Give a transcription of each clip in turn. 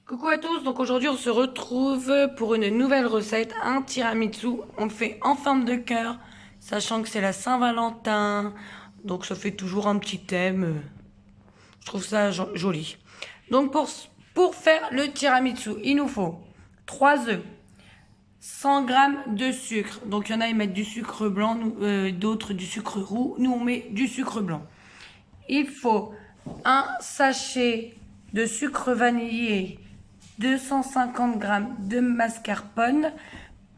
Coucou à tous, donc aujourd'hui on se retrouve pour une nouvelle recette, un tiramisu. On le fait en forme de cœur, sachant que c'est la Saint-Valentin, donc ça fait toujours un petit thème. Je trouve ça joli. Donc pour faire le tiramisu, il nous faut 3 œufs, 100 g de sucre. Donc il y en a ils mettent du sucre blanc, d'autres du sucre roux. Nous on met du sucre blanc. Il faut un sachet de sucre vanillé, 250 g de mascarpone.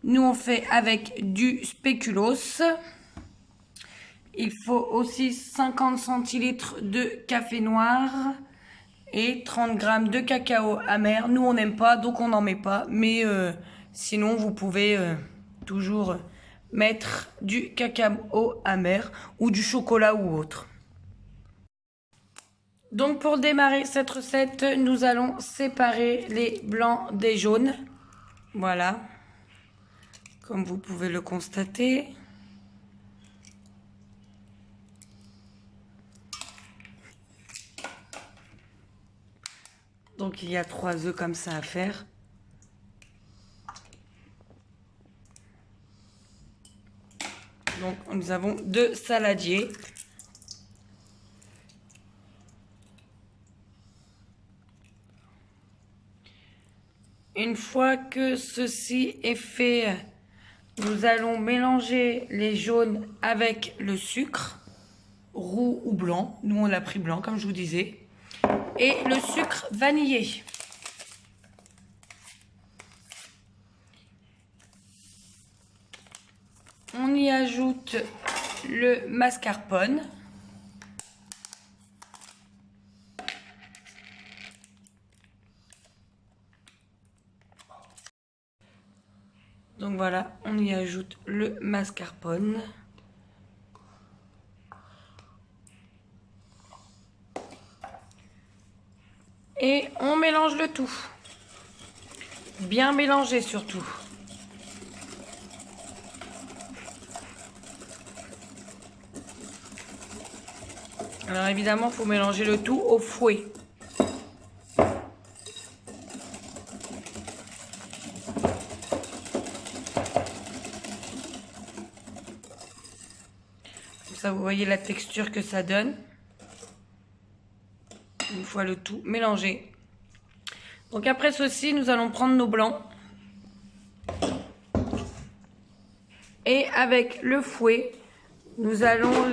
Nous on fait avec du spéculoos. Il faut aussi 50 centilitres de café noir et 30 g de cacao amer. Nous on n'aime pas donc on n'en met pas, mais sinon vous pouvez toujours mettre du cacao amer ou du chocolat ou autre. Donc pour démarrer cette recette, nous allons séparer les blancs des jaunes. Voilà, comme vous pouvez le constater. Donc il y a 3 œufs comme ça à faire. Donc nous avons 2 saladiers. Une fois que ceci est fait, nous allons mélanger les jaunes avec le sucre, roux ou blanc. Nous, on l'a pris blanc, comme je vous disais. Et le sucre vanillé. On y ajoute le mascarpone. Donc voilà, on y ajoute le mascarpone. Et on mélange le tout. Bien mélanger surtout. Alors évidemment, il faut mélanger le tout au fouet. Ça, vous voyez la texture que ça donne. Une fois le tout mélangé. Donc après ceci, nous allons prendre nos blancs. Et avec le fouet, nous allons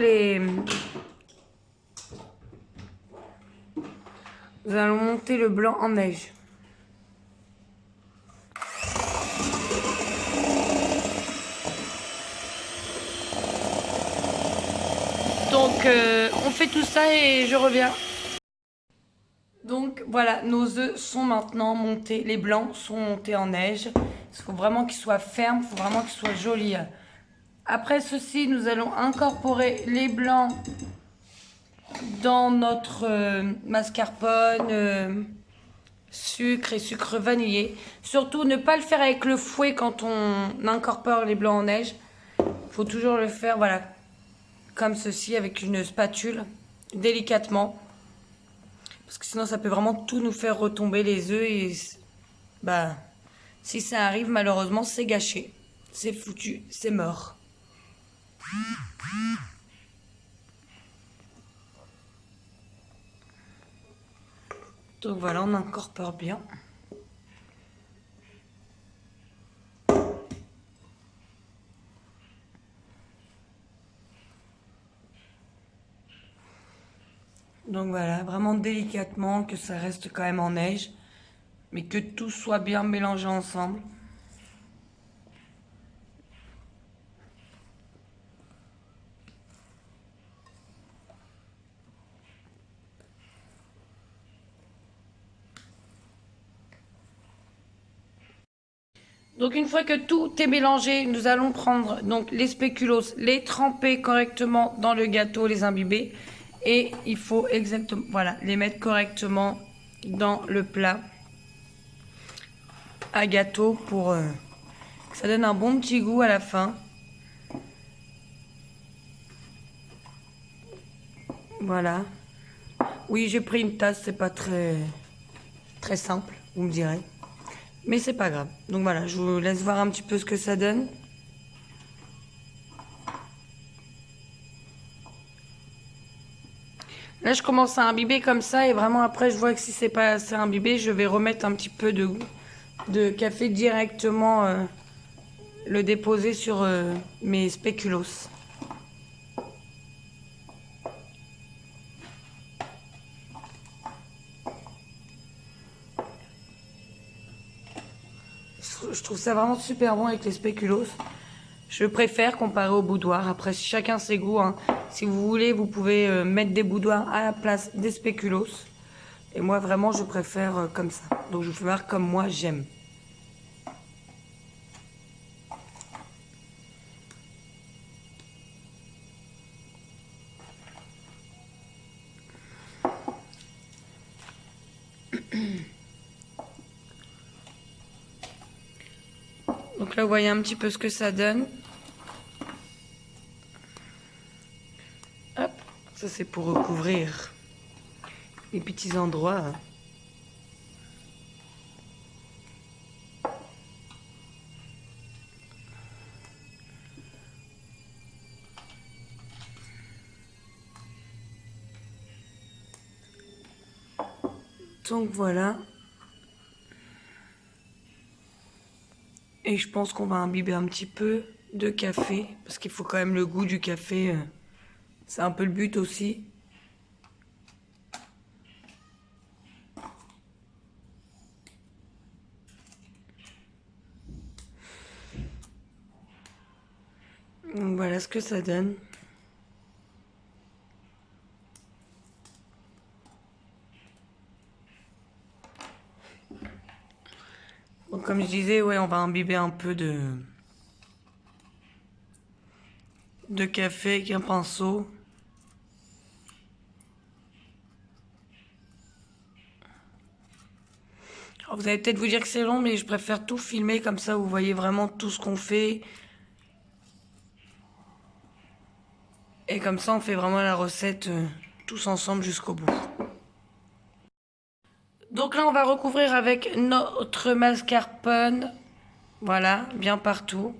monter le blanc en neige. Donc on fait tout ça et je reviens. Donc voilà, nos œufs sont maintenant montés, les blancs sont montés en neige. Il faut vraiment qu'ils soient fermes, il faut vraiment qu'ils soient jolis. Après ceci, nous allons incorporer les blancs dans notre mascarpone, sucre et sucre vanillé. Surtout ne pas le faire avec le fouet quand on incorpore les blancs en neige. Il faut toujours le faire, voilà, comme ceci avec une spatule, délicatement. Parce que sinon ça peut vraiment tout nous faire retomber les œufs et bah si ça arrive malheureusement c'est gâché. C'est foutu, c'est mort. Donc voilà, on incorpore bien. Donc voilà, vraiment délicatement, que ça reste quand même en neige, mais que tout soit bien mélangé ensemble. Donc une fois que tout est mélangé, nous allons prendre donc les spéculoos, les tremper correctement dans le gâteau, les imbiber. Et il faut exactement, voilà, les mettre correctement dans le plat à gâteau pour que ça donne un bon petit goût à la fin. Voilà. Oui, j'ai pris une tasse, c'est pas très... Très simple, vous me direz. Mais c'est pas grave. Donc voilà, je vous laisse voir un petit peu ce que ça donne. Là, je commence à imbiber comme ça et vraiment après, je vois que si c'est pas assez imbibé, je vais remettre un petit peu de café directement, le déposer sur mes spéculoos. Je trouve ça vraiment super bon avec les spéculoos. Je préfère comparé au boudoir. Après, chacun ses goûts, hein. Si vous voulez, vous pouvez mettre des boudoirs à la place des spéculoos. Et moi, vraiment, je préfère comme ça. Donc, je vous fais voir comme moi, j'aime. Donc là, vous voyez un petit peu ce que ça donne. Hop, ça c'est pour recouvrir les petits endroits. Donc voilà. Et je pense qu'on va imbiber un petit peu de café, parce qu'il faut quand même le goût du café. C'est un peu le but aussi. Donc voilà ce que ça donne. Donc comme je disais, ouais, on va imbiber un peu de café avec un pinceau. Alors vous allez peut-être vous dire que c'est long, mais je préfère tout filmer comme ça, vous voyez vraiment tout ce qu'on fait. Et comme ça, on fait vraiment la recette tous ensemble jusqu'au bout. Donc là, on va recouvrir avec notre mascarpone. Voilà, bien partout.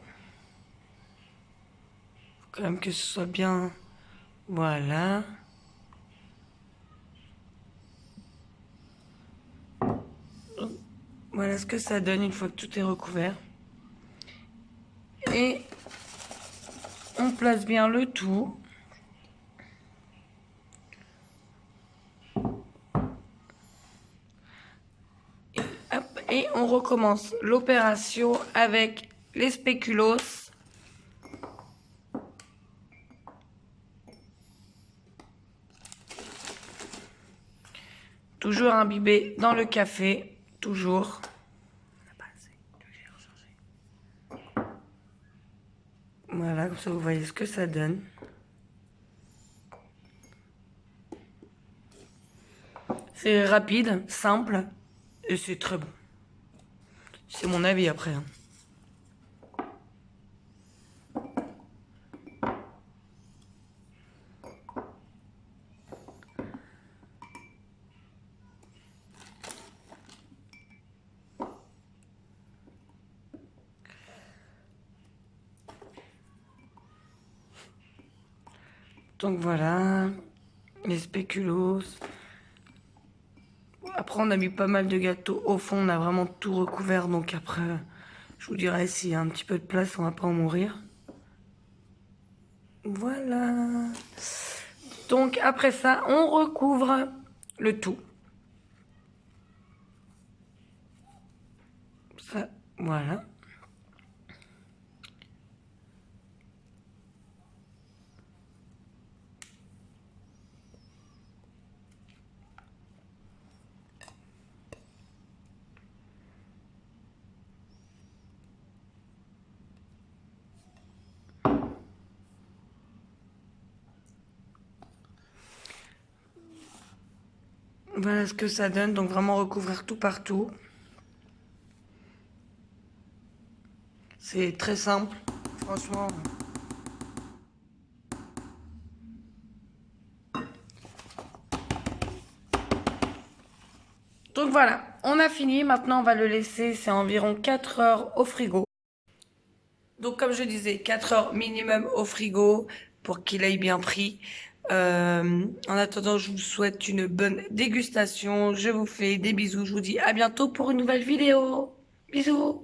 Faut quand même que ce soit bien... Voilà. Voilà ce que ça donne une fois que tout est recouvert. Et on place bien le tout. Et on recommence l'opération avec les spéculoos. Toujours imbibé dans le café, toujours. Voilà, comme ça vous voyez ce que ça donne. C'est rapide, simple et c'est très bon. C'est mon avis après. Hein. Donc voilà, les spéculoos. Après, on a mis pas mal de gâteaux au fond, on a vraiment tout recouvert. Donc après, je vous dirai s'il y a un petit peu de place, on va pas en mourir. Voilà. Donc après ça, on recouvre le tout. Ça, voilà. Voilà ce que ça donne, donc vraiment recouvrir tout partout. C'est très simple, franchement. Donc Voilà, on a fini. Maintenant, on va le laisser, c'est environ 4 heures au frigo. Donc, comme je disais, 4 heures minimum au frigo pour qu'il aille bien pris. En attendant, je vous souhaite une bonne dégustation. Je vous fais des bisous. Je vous dis à bientôt pour une nouvelle vidéo. Bisous!